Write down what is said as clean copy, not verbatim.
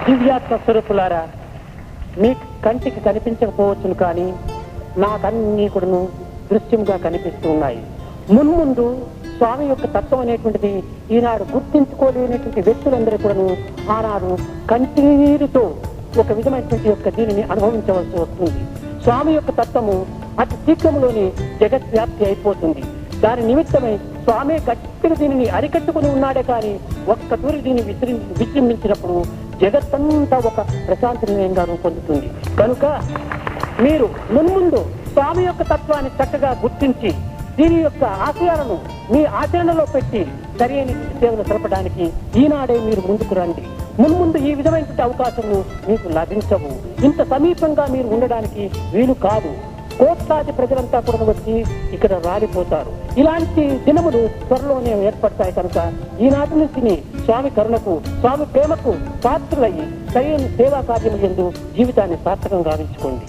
దివ్యాత్మ స్వరూపులారా, మీ కంటికి కనిపించకపోవచ్చును, కానీ నాకన్నీ కూడాను దృశ్యంగా కనిపిస్తూ ఉన్నాయి. మున్ముందు స్వామి యొక్క తత్వం అనేటువంటిది ఈనాడు గుర్తించుకోలేనటువంటి వ్యక్తులందరూ కూడాను ఆనాడు కంటినీరుతో ఒక విధమైనటువంటి యొక్క దీనిని అనుభవించవలసి వస్తుంది. స్వామి యొక్క తత్వము అతి శీఘ్రంలోనే జగద్వ్యాప్తి అయిపోతుంది. దాని నిమిత్తమై స్వామి గట్టిగా దీనిని అరికట్టుకుని ఉన్నాడే కానీ ఒక్క తూరి దీన్ని విజృంభించినప్పుడు జగత్తంతా ఒక ప్రశాంతి నిలయంగా రూపొందుతుంది. కనుక మీరు మున్ముందు స్వామి యొక్క తత్వాన్ని చక్కగా గుర్తించి దీని యొక్క ఆశయాలను మీ ఆచరణలో పెట్టి సరైన సేవలు జరపడానికి ఈనాడే మీరు ముందుకు రండి. మున్ముందు ఈ విధమైనటువంటి అవకాశము మీకు లభించవు. ఇంత సమీపంగా మీరు ఉండడానికి వీలు కాదు. కోట్లాది ప్రజలంతా కూడా వచ్చి ఇక్కడ రాలిపోతారు. ఇలాంటి దినములు త్వరలోనే ఏర్పడతాయి. కనుక ఈనాటి నుంచి స్వామి కరుణకు, స్వామి ప్రేమకు పాత్రులయ్యి సరైన సేవా కార్యములందు జీవితాన్ని సార్థకంగా గావించుకోండి.